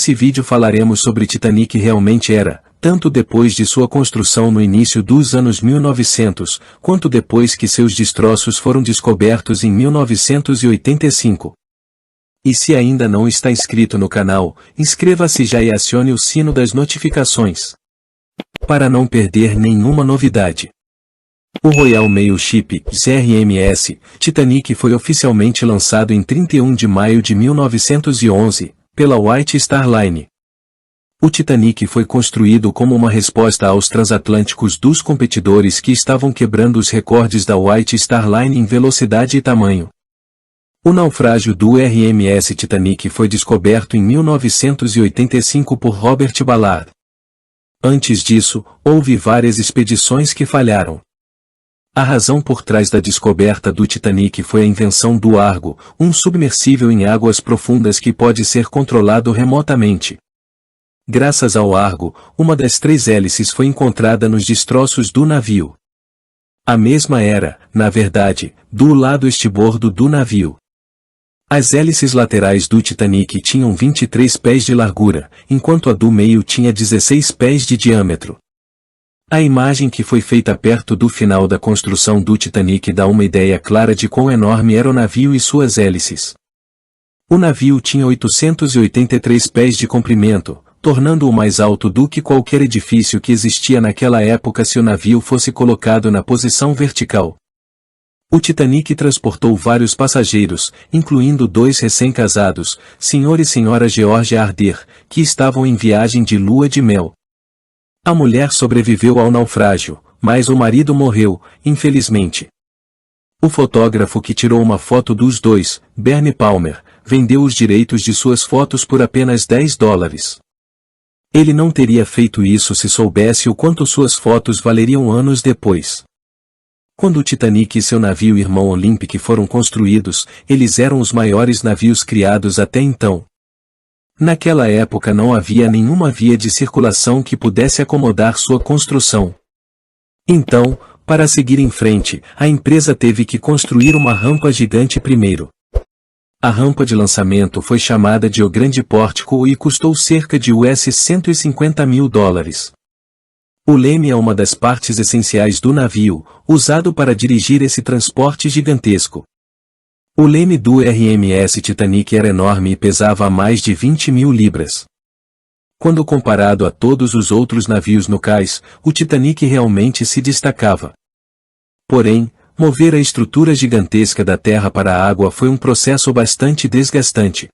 Nesse vídeo falaremos sobre Titanic realmente era, tanto depois de sua construção no início dos anos 1900, quanto depois que seus destroços foram descobertos em 1985. E se ainda não está inscrito no canal, inscreva-se já e acione o sino das notificações, para não perder nenhuma novidade. O Royal Mail Ship, RMS, Titanic foi oficialmente lançado em 31 de maio de 1911, pela White Star Line. O Titanic foi construído como uma resposta aos transatlânticos dos competidores que estavam quebrando os recordes da White Star Line em velocidade e tamanho. O naufrágio do RMS Titanic foi descoberto em 1985 por Robert Ballard. Antes disso, houve várias expedições que falharam. A razão por trás da descoberta do Titanic foi a invenção do Argo, um submersível em águas profundas que pode ser controlado remotamente. Graças ao Argo, uma das 3 hélices foi encontrada nos destroços do navio. A mesma era, na verdade, do lado estibordo do navio. As hélices laterais do Titanic tinham 23 pés de largura, enquanto a do meio tinha 16 pés de diâmetro. A imagem que foi feita perto do final da construção do Titanic dá uma ideia clara de quão enorme era o navio e suas hélices. O navio tinha 883 pés de comprimento, tornando-o mais alto do que qualquer edifício que existia naquela época se o navio fosse colocado na posição vertical. O Titanic transportou vários passageiros, incluindo 2 recém-casados, Sr. e Sra. George Ardern, que estavam em viagem de lua de mel. A mulher sobreviveu ao naufrágio, mas o marido morreu, infelizmente. O fotógrafo que tirou uma foto dos dois, Bernie Palmer, vendeu os direitos de suas fotos por apenas $10. Ele não teria feito isso se soubesse o quanto suas fotos valeriam anos depois. Quando o Titanic e seu navio irmão Olympic foram construídos, eles eram os maiores navios criados até então. Naquela época não havia nenhuma via de circulação que pudesse acomodar sua construção. Então, para seguir em frente, a empresa teve que construir uma rampa gigante primeiro. A rampa de lançamento foi chamada de O Grande Pórtico e custou cerca de US$150 mil. O leme é uma das partes essenciais do navio, usado para dirigir esse transporte gigantesco. O leme do RMS Titanic era enorme e pesava mais de 20 mil libras. Quando comparado a todos os outros navios no cais, o Titanic realmente se destacava. Porém, mover a estrutura gigantesca da terra para a água foi um processo bastante desgastante.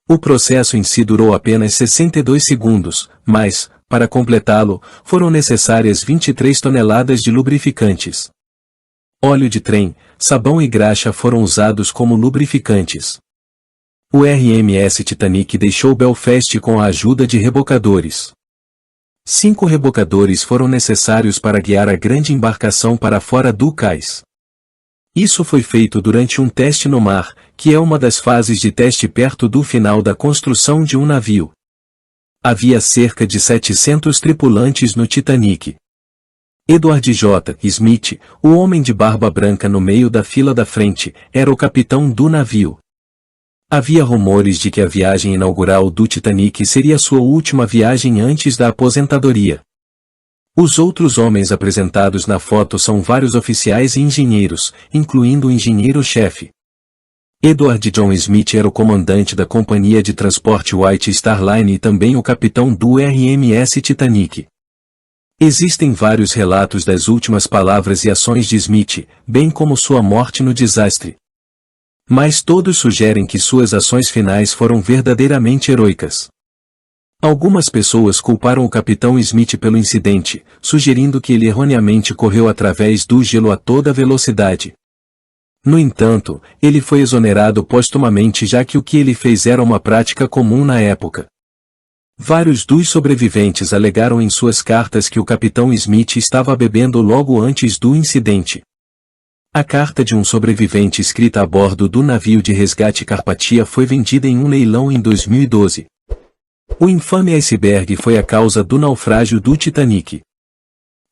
O processo em si durou apenas 62 segundos, mas, para completá-lo, foram necessárias 23 toneladas de lubrificantes. Óleo de trem, sabão e graxa foram usados como lubrificantes. O RMS Titanic deixou Belfast com a ajuda de rebocadores. 5 rebocadores foram necessários para guiar a grande embarcação para fora do cais. Isso foi feito durante um teste no mar, que é uma das fases de teste perto do final da construção de um navio. Havia cerca de 700 tripulantes no Titanic. Edward J. Smith, o homem de barba branca no meio da fila da frente, era o capitão do navio. Havia rumores de que a viagem inaugural do Titanic seria sua última viagem antes da aposentadoria. Os outros homens apresentados na foto são vários oficiais e engenheiros, incluindo o engenheiro-chefe. Edward John Smith era o comandante da companhia de transporte White Star Line e também o capitão do RMS Titanic. Existem vários relatos das últimas palavras e ações de Smith, bem como sua morte no desastre. Mas todos sugerem que suas ações finais foram verdadeiramente heroicas. Algumas pessoas culparam o capitão Smith pelo incidente, sugerindo que ele erroneamente correu através do gelo a toda velocidade. No entanto, ele foi exonerado postumamente já que o que ele fez era uma prática comum na época. Vários dos sobreviventes alegaram em suas cartas que o capitão Smith estava bebendo logo antes do incidente. A carta de um sobrevivente escrita a bordo do navio de resgate Carpathia foi vendida em um leilão em 2012. O infame iceberg foi a causa do naufrágio do Titanic.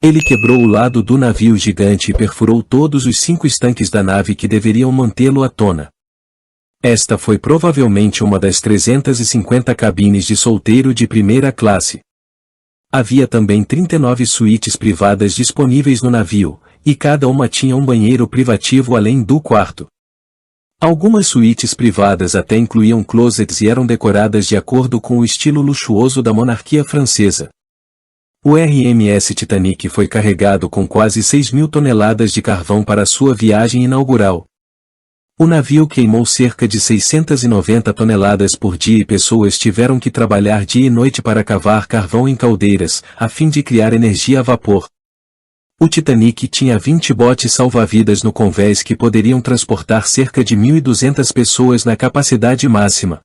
Ele quebrou o lado do navio gigante e perfurou todos os 5 estanques da nave que deveriam mantê-lo à tona. Esta foi provavelmente uma das 350 cabines de solteiro de primeira classe. Havia também 39 suítes privadas disponíveis no navio, e cada uma tinha um banheiro privativo além do quarto. Algumas suítes privadas até incluíam closets e eram decoradas de acordo com o estilo luxuoso da monarquia francesa. O RMS Titanic foi carregado com quase 6.000 toneladas de carvão para sua viagem inaugural. O navio queimou cerca de 690 toneladas por dia e pessoas tiveram que trabalhar dia e noite para cavar carvão em caldeiras, a fim de criar energia a vapor. O Titanic tinha 20 botes salva-vidas no convés que poderiam transportar cerca de 1.200 pessoas na capacidade máxima.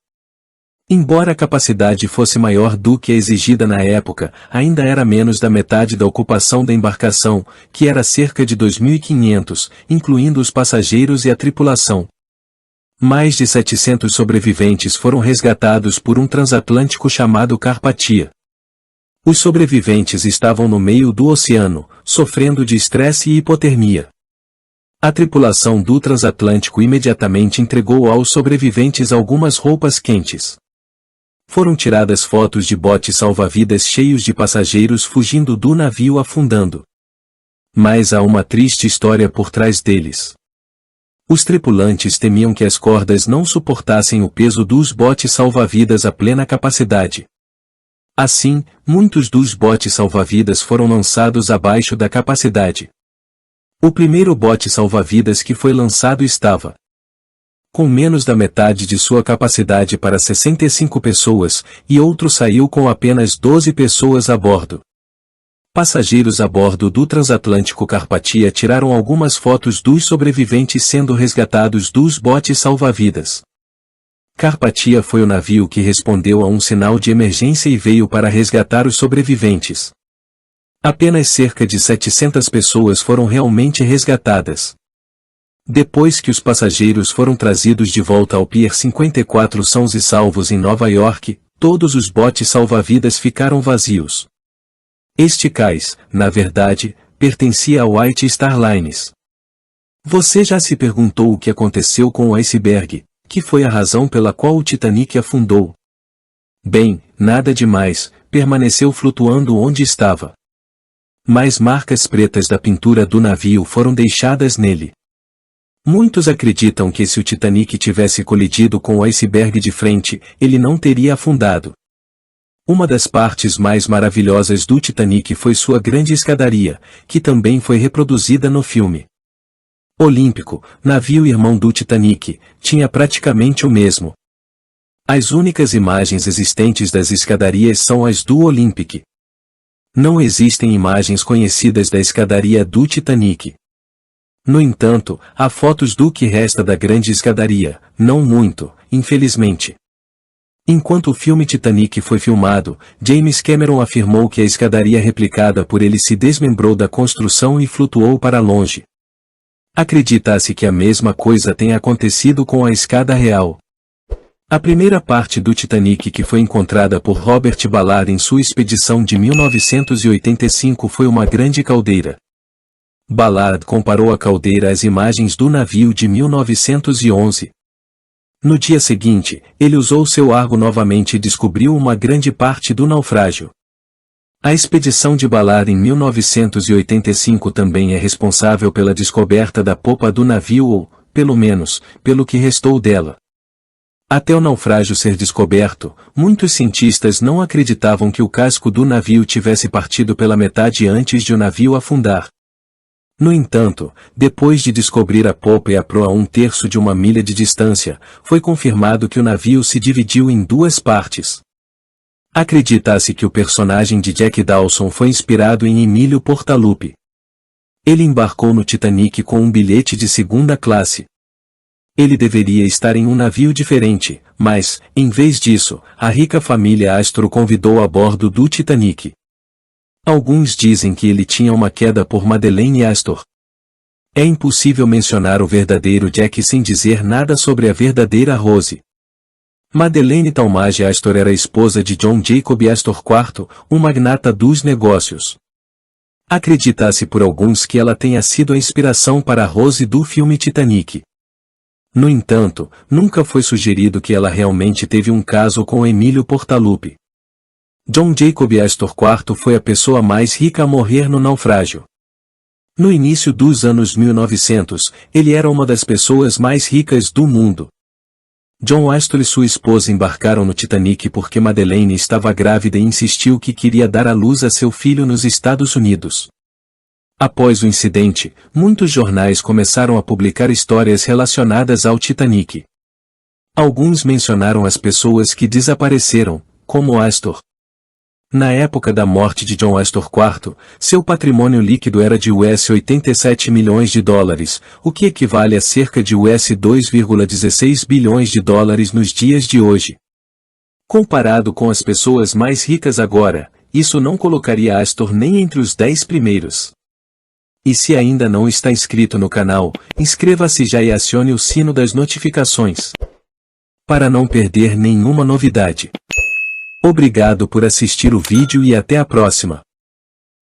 Embora a capacidade fosse maior do que a exigida na época, ainda era menos da metade da ocupação da embarcação, que era cerca de 2.500, incluindo os passageiros e a tripulação. Mais de 700 sobreviventes foram resgatados por um transatlântico chamado Carpathia. Os sobreviventes estavam no meio do oceano, sofrendo de estresse e hipotermia. A tripulação do transatlântico imediatamente entregou aos sobreviventes algumas roupas quentes. Foram tiradas fotos de botes salva-vidas cheios de passageiros fugindo do navio afundando. Mas há uma triste história por trás deles. Os tripulantes temiam que as cordas não suportassem o peso dos botes salva-vidas a plena capacidade. Assim, muitos dos botes salva-vidas foram lançados abaixo da capacidade. O primeiro bote salva-vidas que foi lançado estava com menos da metade de sua capacidade para 65 pessoas, e outro saiu com apenas 12 pessoas a bordo. Passageiros a bordo do transatlântico Carpathia tiraram algumas fotos dos sobreviventes sendo resgatados dos botes salva-vidas. Carpathia foi o navio que respondeu a um sinal de emergência e veio para resgatar os sobreviventes. Apenas cerca de 700 pessoas foram realmente resgatadas. Depois que os passageiros foram trazidos de volta ao Pier 54 sãos e salvos em Nova York, todos os botes salva-vidas ficaram vazios. Este cais, na verdade, pertencia ao White Star Lines. Você já se perguntou o que aconteceu com o iceberg, que foi a razão pela qual o Titanic afundou? Bem, nada demais, permaneceu flutuando onde estava. Mas marcas pretas da pintura do navio foram deixadas nele. Muitos acreditam que se o Titanic tivesse colidido com o iceberg de frente, ele não teria afundado. Uma das partes mais maravilhosas do Titanic foi sua grande escadaria, que também foi reproduzida no filme. Olímpico, navio irmão do Titanic, tinha praticamente o mesmo. As únicas imagens existentes das escadarias são as do Olympic. Não existem imagens conhecidas da escadaria do Titanic. No entanto, há fotos do que resta da grande escadaria, não muito, infelizmente. Enquanto o filme Titanic foi filmado, James Cameron afirmou que a escadaria replicada por ele se desmembrou da construção e flutuou para longe. Acredita-se que a mesma coisa tenha acontecido com a escada real. A primeira parte do Titanic que foi encontrada por Robert Ballard em sua expedição de 1985 foi uma grande caldeira. Ballard comparou a caldeira às imagens do navio de 1911. No dia seguinte, ele usou seu argo novamente e descobriu uma grande parte do naufrágio. A expedição de Ballard em 1985 também é responsável pela descoberta da popa do navio ou, pelo menos, pelo que restou dela. Até o naufrágio ser descoberto, muitos cientistas não acreditavam que o casco do navio tivesse partido pela metade antes de o navio afundar. No entanto, depois de descobrir a popa e a proa a 1/3 de uma milha de distância, foi confirmado que o navio se dividiu em duas partes. Acredita-se que o personagem de Jack Dawson foi inspirado em Emílio Portaluppi. Ele embarcou no Titanic com um bilhete de segunda classe. Ele deveria estar em um navio diferente, mas, em vez disso, a rica família Astor o convidou a bordo do Titanic. Alguns dizem que ele tinha uma queda por Madeleine Astor. É impossível mencionar o verdadeiro Jack sem dizer nada sobre a verdadeira Rose. Madeleine Talmadge Astor era a esposa de John Jacob Astor IV, um magnata dos negócios. Acredita-se por alguns que ela tenha sido a inspiração para a Rose do filme Titanic. No entanto, nunca foi sugerido que ela realmente teve um caso com Emílio Portaluppi. John Jacob Astor IV foi a pessoa mais rica a morrer no naufrágio. No início dos anos 1900, ele era uma das pessoas mais ricas do mundo. John Astor e sua esposa embarcaram no Titanic porque Madeleine estava grávida e insistiu que queria dar à luz a seu filho nos Estados Unidos. Após o incidente, muitos jornais começaram a publicar histórias relacionadas ao Titanic. Alguns mencionaram as pessoas que desapareceram, como Astor. Na época da morte de John Astor IV, seu patrimônio líquido era de US$ 87 milhões, o que equivale a cerca de US$ 2,16 bilhões nos dias de hoje. Comparado com as pessoas mais ricas agora, isso não colocaria Astor nem entre os 10 primeiros. E se ainda não está inscrito no canal, inscreva-se já e acione o sino das notificações, para não perder nenhuma novidade. Obrigado por assistir o vídeo e até a próxima.